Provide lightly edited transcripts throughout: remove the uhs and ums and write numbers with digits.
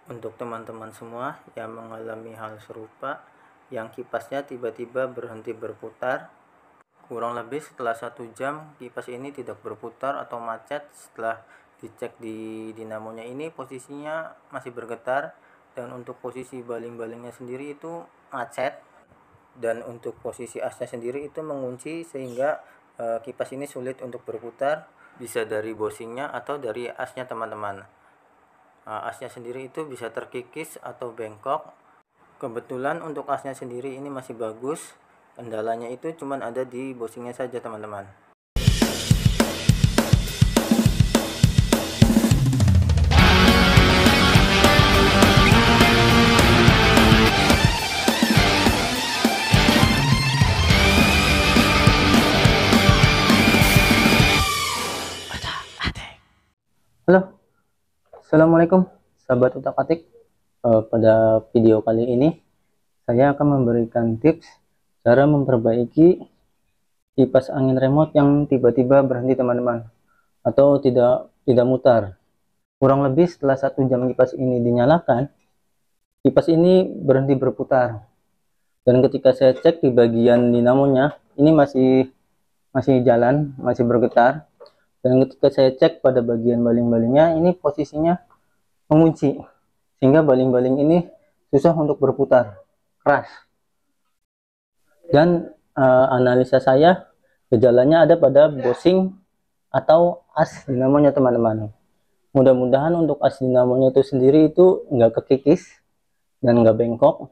Untuk teman-teman semua yang mengalami hal serupa, yang kipasnya tiba-tiba berhenti berputar, kurang lebih setelah 1 jam kipas ini tidak berputar atau macet. Setelah dicek di dinamonya ini posisinya masih bergetar, dan untuk posisi baling-balingnya sendiri itu macet, dan untuk posisi asnya sendiri itu mengunci sehingga kipas ini sulit untuk berputar, bisa dari bosingnya atau dari asnya teman-teman. Asnya sendiri itu bisa terkikis atau bengkok. Kebetulan untuk asnya sendiri ini masih bagus, kendalanya itu cuma ada di bosingnya saja teman-teman. Halo, Assalamualaikum sahabat utak-atik. Pada video kali ini saya akan memberikan tips cara memperbaiki kipas angin remote yang tiba-tiba berhenti teman-teman, atau tidak mutar. Kurang lebih setelah 1 jam kipas ini dinyalakan, kipas ini berhenti berputar, dan ketika saya cek di bagian dinamonya ini masih jalan, masih bergetar. Dan ketika saya cek pada bagian baling-balingnya ini posisinya mengunci, sehingga baling-baling ini susah untuk berputar keras. Dan analisa saya, gejalanya ada pada bosing atau as dinamonya teman-teman. Mudah-mudahan untuk as dinamonya itu sendiri itu nggak kekikis dan nggak bengkok.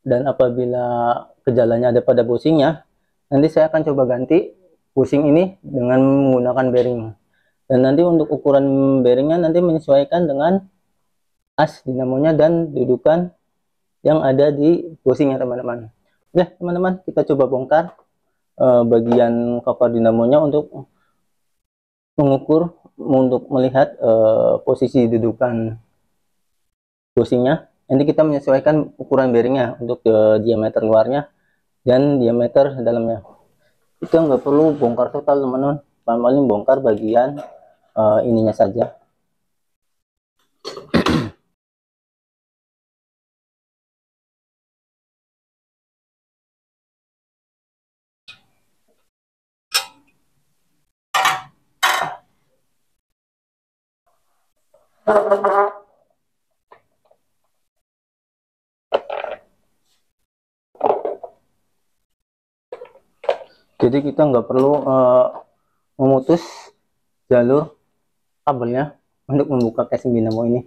Dan apabila gejalanya ada pada bosingnya, nanti saya akan coba ganti bosing ini dengan menggunakan bearing. Dan nanti untuk ukuran bearingnya nanti menyesuaikan dengan as dinamonya dan dudukan yang ada di bosingnya teman-teman. Oke teman-teman, kita coba bongkar bagian cover dinamonya untuk mengukur, untuk melihat posisi dudukan bosingnya. Nanti kita menyesuaikan ukuran bearingnya untuk diameter luarnya dan diameter dalamnya. Kita nggak perlu bongkar total teman-teman, paling bongkar bagian ininya saja. Jadi kita nggak perlu memutus jalur kabelnya untuk membuka casing dinamo ini.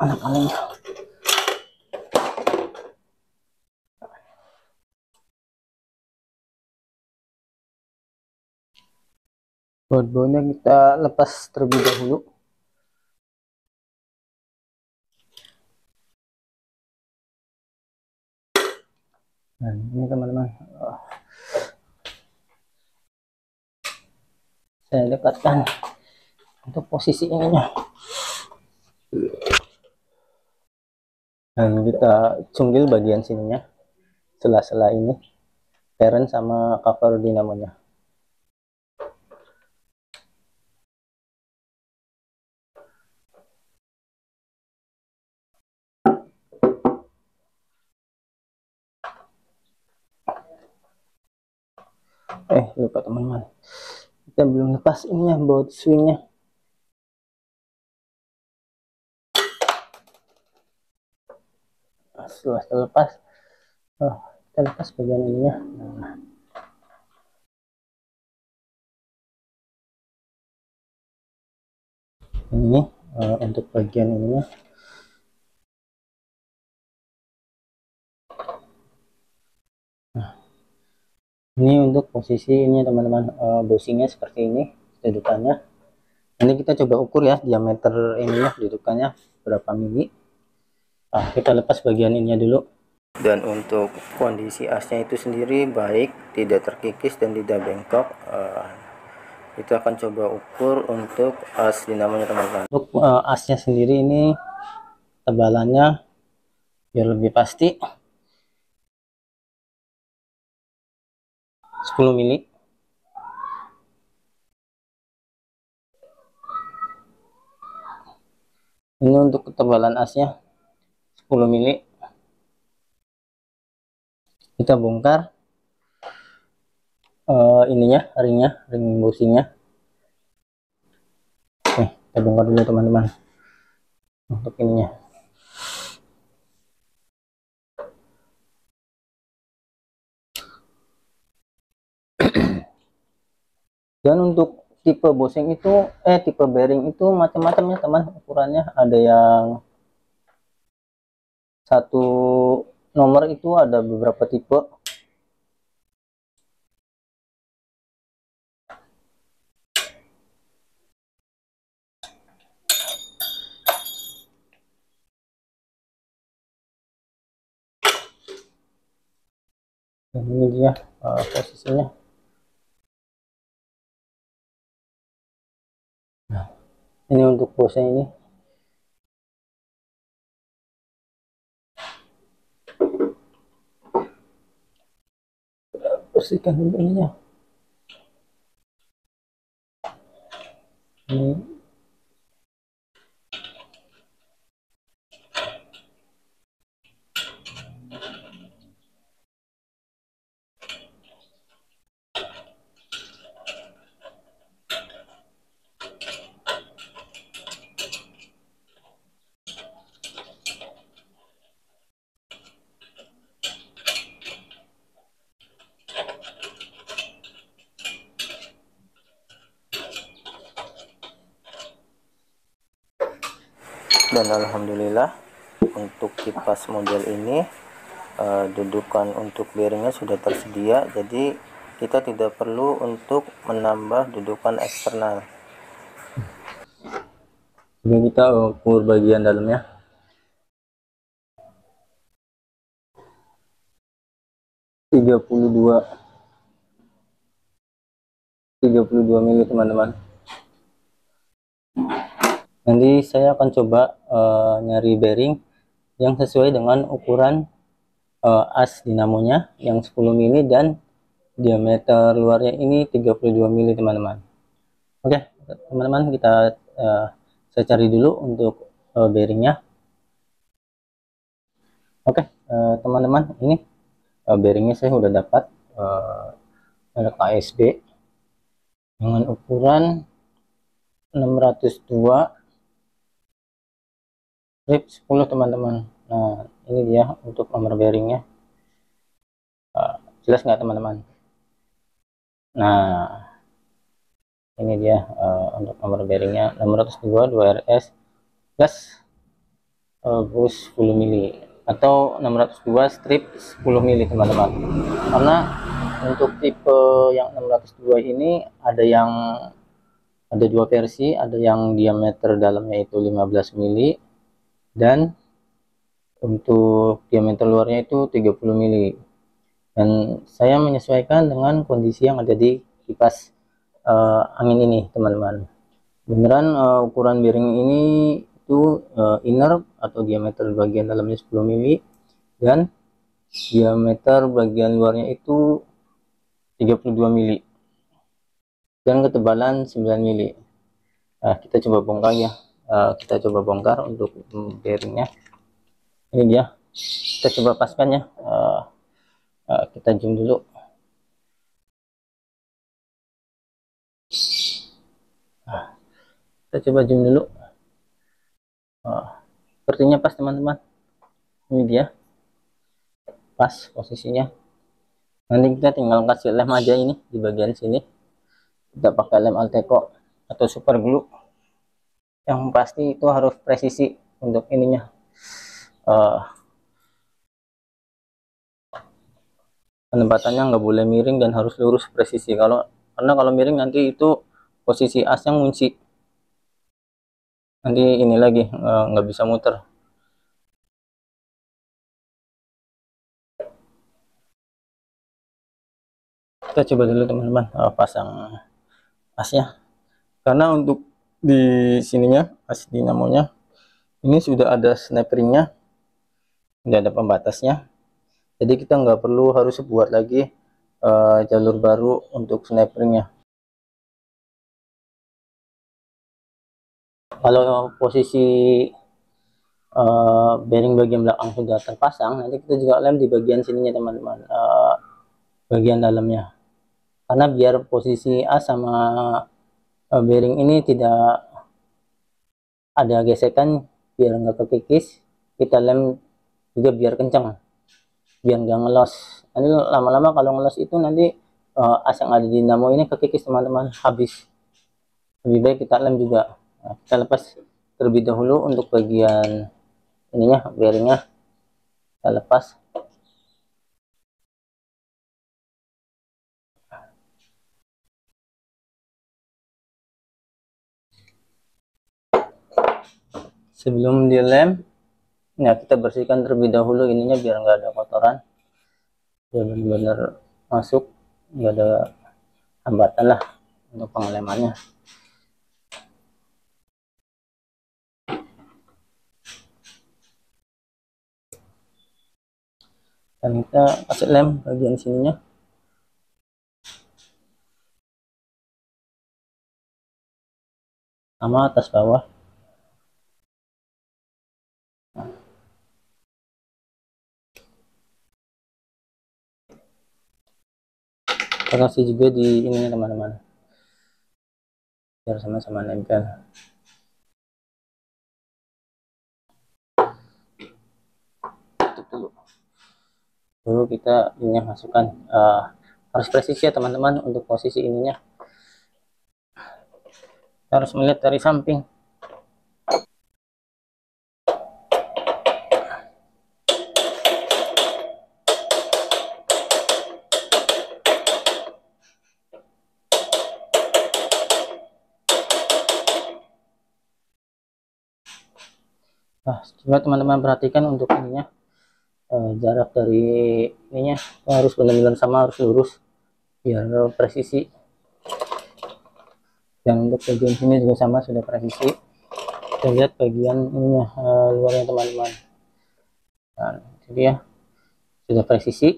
Anak kaleng. Baut-bautnya kita lepas terlebih dahulu. Nah, ini teman-teman, saya dekatkan untuk posisi ininya. Dan kita cunggil bagian sininya, sela-sela ini, parent sama cover dinamonya. Lupa teman-teman, kita belum lepas ininya, baut swingnya. Setelah terlepas, kita lepas bagian ininya. Nah, ini untuk bagian ininya. Nah, ini untuk posisi ini teman-teman, bosingnya seperti ini dudukannya. Nanti kita coba ukur ya diameter ininya, dudukannya berapa mili. Nah, kita lepas bagian ininya dulu. Dan untuk kondisi asnya itu sendiri baik, tidak terkikis dan tidak bengkok. Itu akan coba ukur untuk as dinamonya teman-teman. Untuk asnya sendiri ini tebalannya biar lebih pasti 10 mili. Ini untuk ketebalan asnya 10 mili. Kita bongkar ininya, ring bushingnya. Kita bongkar dulu teman-teman untuk ininya. Dan untuk tipe bushing itu tipe bearing itu macam-macam ya teman, ukurannya ada yang satu nomor itu ada beberapa tipe. Dan ini dia posisinya. Nah, ini untuk bushing ini. Bersihkan dulu ininya. Ini Dan alhamdulillah untuk kipas model ini dudukan untuk bearingnya sudah tersedia, jadi kita tidak perlu untuk menambah dudukan eksternal. Ini kita ukur bagian dalamnya. Tiga puluh dua mili teman-teman. Nanti saya akan coba nyari bearing yang sesuai dengan ukuran as dinamonya yang 10 mili dan diameter luarnya ini 32 mili teman-teman. Oke teman-teman, kita saya cari dulu untuk bearingnya. Oke teman-teman, ini bearingnya saya sudah dapat merek ASB dengan ukuran 602 strip 10 teman-teman. Nah ini dia untuk nomor bearingnya. Jelas nggak teman-teman? Nah ini dia untuk nomor bearingnya 602 2RS plus bush 10 mili atau 602 strip 10 mili teman-teman. Karena untuk tipe yang 602 ini ada dua versi, ada yang diameter dalamnya itu 15 mili dan untuk diameter luarnya itu 30 mili. Dan saya menyesuaikan dengan kondisi yang ada di kipas angin ini teman-teman. Beneran ukuran bearing ini itu inner atau diameter bagian dalamnya 10 mili dan diameter bagian luarnya itu 32 mili dan ketebalan 9 mili. Nah, kita coba bongkar ya. Kita coba bongkar untuk bearingnya. Ini dia. Kita coba paskan ya. Kita zoom dulu. Kita coba zoom dulu. Sepertinya pas teman-teman. Ini dia. Pas posisinya. Nanti kita tinggal kasih lem aja ini di bagian sini. Kita pakai lem Alteco atau super glue. Yang pasti itu harus presisi untuk ininya. Penempatannya nggak boleh miring dan harus lurus presisi. Karena kalau miring nanti itu posisi asnya ngunci. Nanti ini lagi nggak bisa muter. Kita coba dulu teman-teman pasang asnya. Karena untuk di sininya as dinamonya ini sudah ada snap ringnya, sudah ada pembatasnya. Jadi kita nggak perlu harus buat lagi jalur baru untuk snap ringnya. Kalau posisi bearing bagian belakang sudah terpasang, nanti kita juga lem di bagian sininya teman-teman, bagian dalamnya, karena biar posisi as sama bearing ini tidak ada gesekan, biar nggak kekikis, kita lem juga biar kencang, biar nggak ngelos. Nanti lama-lama kalau ngelos itu nanti as yang ada di dinamo ini kekikis teman-teman, habis. Lebih baik kita lem juga. Nah, kita lepas terlebih dahulu untuk bagian ininya, bearingnya kita lepas. Sebelum dilem, ya kita bersihkan terlebih dahulu ininya biar nggak ada kotoran, biar benar-benar masuk, nggak ada hambatan lah untuk pengelemannya. Dan kita kasih lem bagian sininya. Sama atas bawah. Kita kasih juga di ini teman-teman, biar sama-sama nempel. Tutup dulu. Dulu kita ini masukkan, harus presisi ya teman-teman untuk posisi ininya. Kita harus melihat dari samping. Nah, coba teman-teman perhatikan untuk ininya, jarak dari ininya harus benar-benar sama, harus lurus biar presisi. Dan untuk bagian sini juga sama, sudah presisi. Kita lihat bagian ininya, luarnya teman-teman. Nah, jadi ya sudah presisi.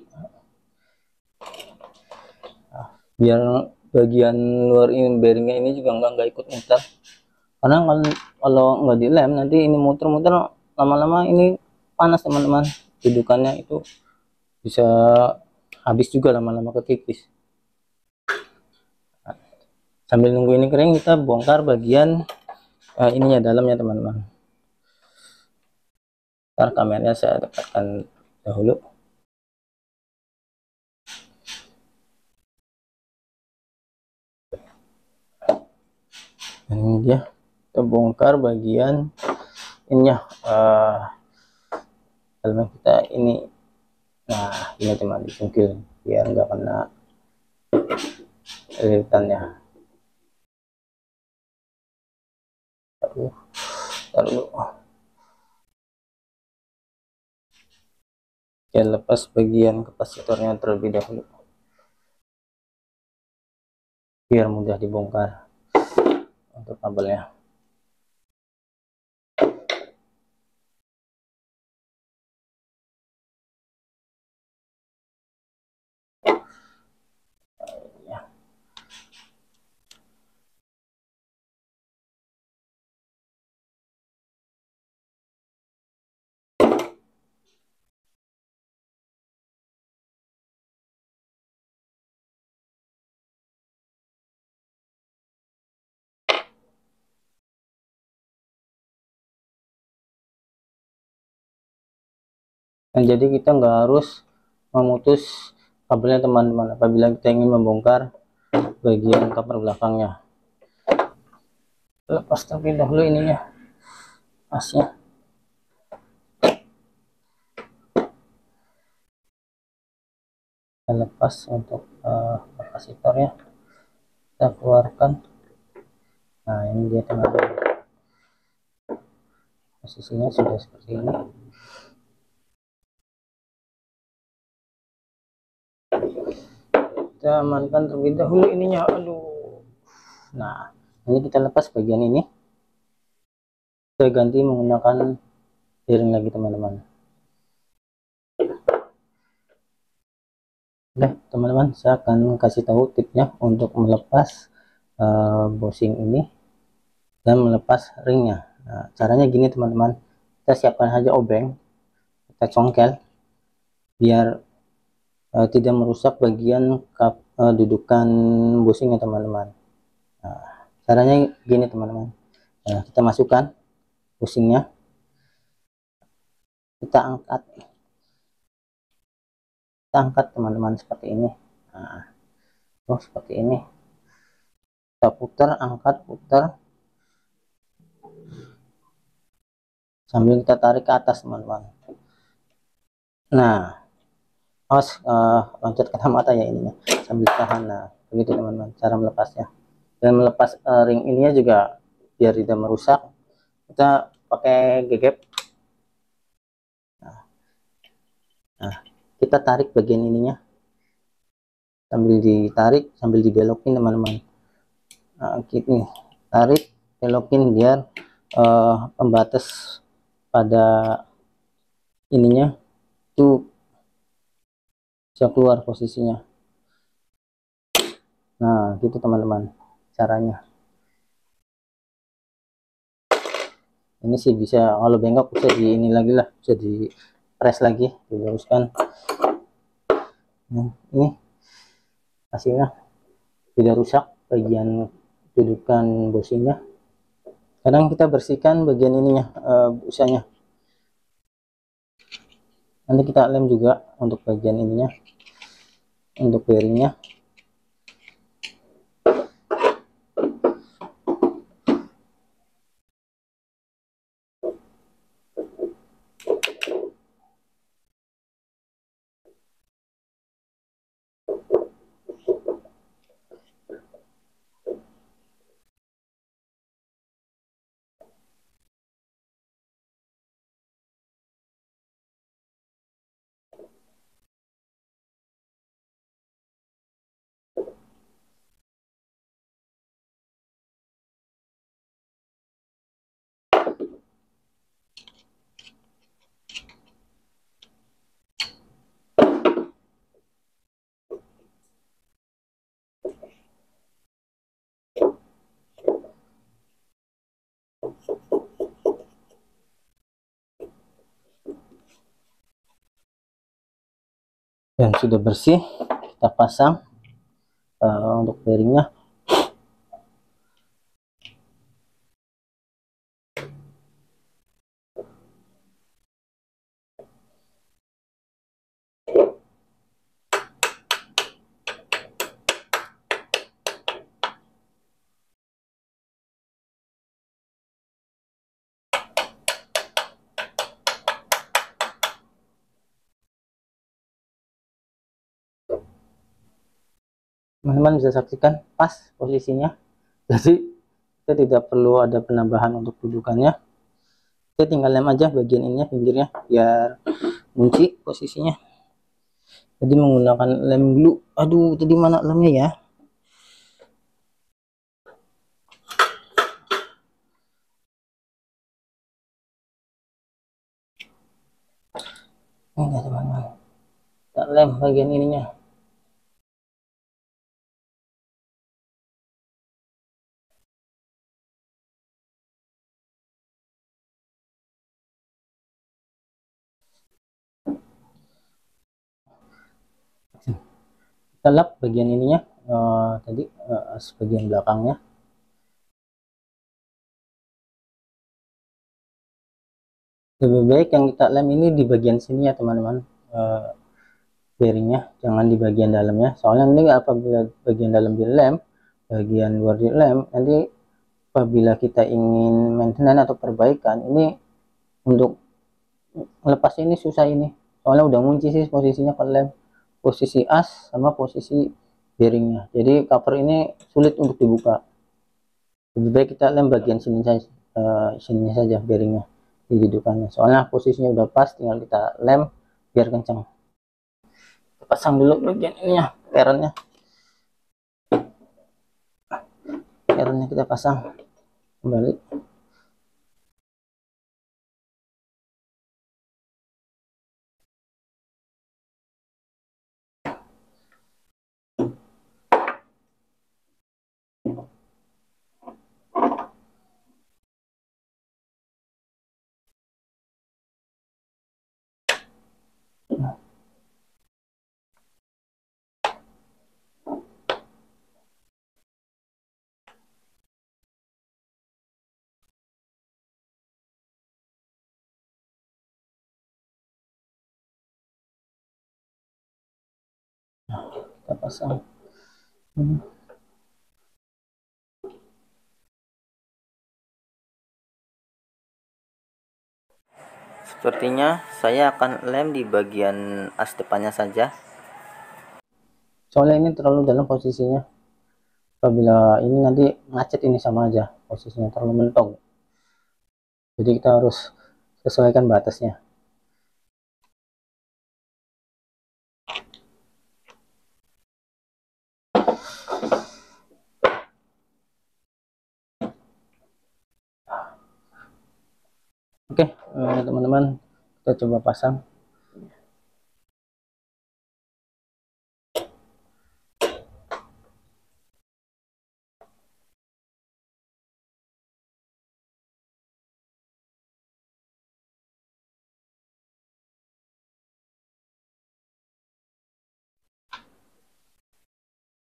Nah, biar bagian luar ini bearingnya ini juga nggak ikut muter, karena kalau nggak dilem nanti ini muter-muter, lama-lama ini panas teman-teman, dudukannya itu bisa habis juga, lama-lama kekikis. Nah, sambil nunggu ini kering, kita bongkar bagian ininya, dalamnya teman-teman. Ntar kameranya saya dekatkan dahulu. Dan ini dia, kita bongkar bagian ininya, dalam kita ini. Nah, ini cuma dicungkil biar nggak kena lilitannya. Taruh. Kita lepas bagian kapasitornya terlebih dahulu biar mudah dibongkar untuk kabelnya. Dan jadi kita nggak harus memutus kabelnya teman-teman apabila kita ingin membongkar bagian cover belakangnya. Lepas terlebih dahulu ininya, asnya. Kita lepas untuk kapasitornya, kita keluarkan. Nah, ini dia teman-teman, posisinya sudah seperti ini. Kita amankan terlebih dahulu ininya. Aduh. Nah, ini kita lepas bagian ini, kita ganti menggunakan bearing lagi teman-teman. Oke teman-teman, saya akan kasih tahu tipsnya untuk melepas bushing ini dan melepas ringnya. Nah, caranya gini teman-teman, kita siapkan saja obeng, kita congkel biar tidak merusak bagian dudukan bushingnya teman-teman. Nah, caranya gini teman-teman. Nah, kita masukkan bushingnya, kita angkat teman-teman seperti ini. Nah, seperti ini, kita putar, angkat, putar sambil kita tarik ke atas teman-teman. Nah, loncat kena mata ya ininya, sambil tahan. Nah, begitu teman-teman cara melepasnya. Dan melepas ring ininya juga biar tidak merusak, kita pakai gegep. Nah, kita tarik bagian ininya sambil ditarik, sambil dibelokin teman-teman. Nah, gini, tarik, belokin biar pembatas pada ininya itu bisa keluar posisinya. Nah, gitu teman-teman caranya. Ini sih bisa, kalau bengkok bisa di ini lagi lah, bisa di press lagi, diluruskan. Nah, ini hasilnya tidak rusak bagian dudukan bushingnya. Kadang kita bersihkan bagian ininya, busanya. Nanti kita lem juga untuk bagian ininya, untuk bearingnya. Dan sudah bersih, kita pasang untuk bearingnya. Teman-teman bisa saksikan pas posisinya, jadi kita tidak perlu ada penambahan untuk dudukannya. Kita tinggal lem aja bagian ininya, pinggirnya, biar kunci posisinya. Jadi menggunakan lem glue. Aduh, tadi mana lemnya ya? Ini teman-teman, kita lem bagian ininya. Kita lap bagian ininya, tadi bagian belakangnya. Lebih baik yang kita lem ini di bagian sini ya teman-teman, bearingnya, jangan di bagian dalamnya. Soalnya nanti apabila bagian dalam dilem, bagian luar dilem, nanti apabila kita ingin maintenance atau perbaikan, ini untuk lepas ini susah ini. Soalnya udah ngunci sih posisinya ke lem, posisi as sama posisi bearingnya. Jadi cover ini sulit untuk dibuka. Lebih baik kita lem bagian sini saja, sini saja bearingnya, di dudukannya. Soalnya posisinya udah pas, tinggal kita lem biar kencang. Pasang dulu bagian ininya, perannya kita pasang kembali. Nah, kita pasang. Hmm. Sepertinya saya akan lem di bagian as depannya saja. Soalnya ini terlalu dalam posisinya. Apabila ini nanti macet, ini sama aja posisinya terlalu mentok. Jadi kita harus sesuaikan batasnya. Oke, teman-teman, kita coba pasang.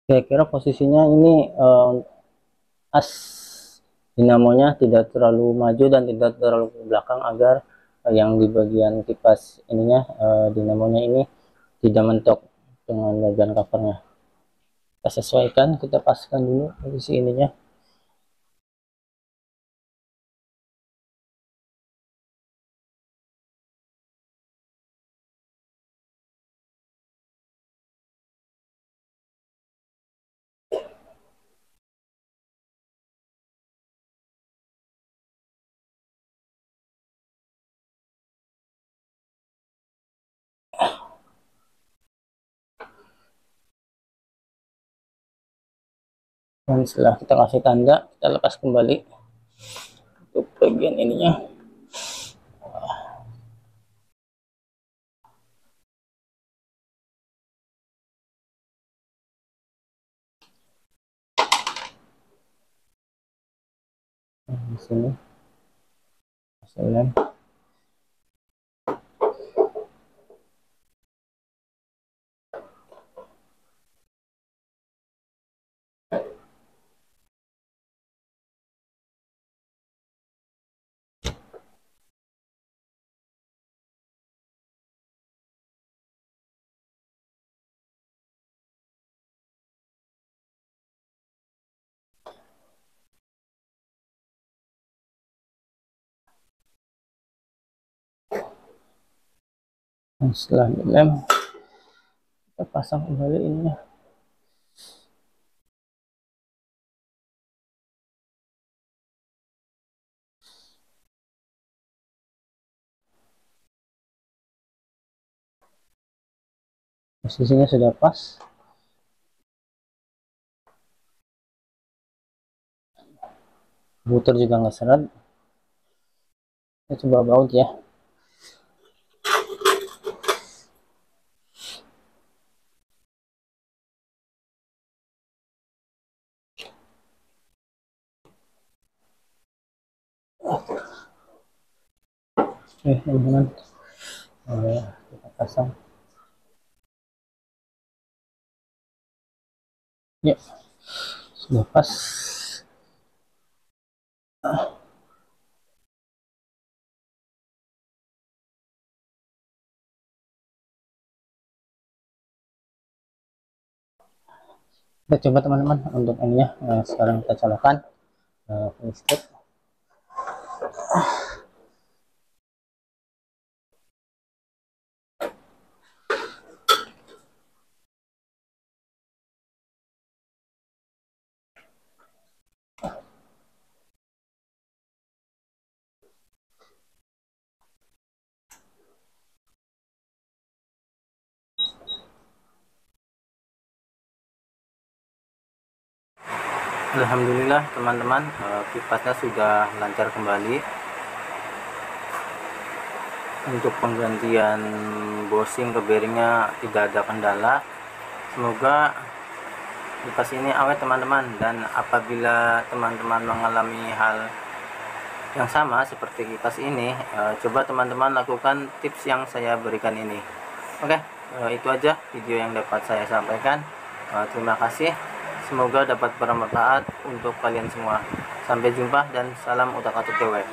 Kira-kira posisinya ini as dinamonya tidak terlalu maju dan tidak terlalu ke belakang, agar yang di bagian kipas ininya, dinamonya ini tidak mentok dengan bagian covernya. Kita sesuaikan, kita paskan dulu posisi ininya. Dan setelah kita kasih tanda, kita lepas kembali untuk bagian ininya. Di sini kasih lem. Dan setelah dilem, kita pasang kembali ininya. Posisinya sudah pas. Putar juga nggak seret. Kita coba baut ya. Teman-teman, kita pasang ya, sudah pas. Kita coba teman-teman untuk ininya. Sekarang kita colokkan listrik. Alhamdulillah teman-teman, kipasnya sudah lancar kembali. Untuk penggantian bushing ke bearingnya tidak ada kendala. Semoga kipas ini awet teman-teman, dan apabila teman-teman mengalami hal yang sama seperti kipas ini, coba teman-teman lakukan tips yang saya berikan ini. Oke, itu aja video yang dapat saya sampaikan. Terima kasih, semoga dapat bermanfaat untuk kalian semua. Sampai jumpa dan salam utak-atik dewek.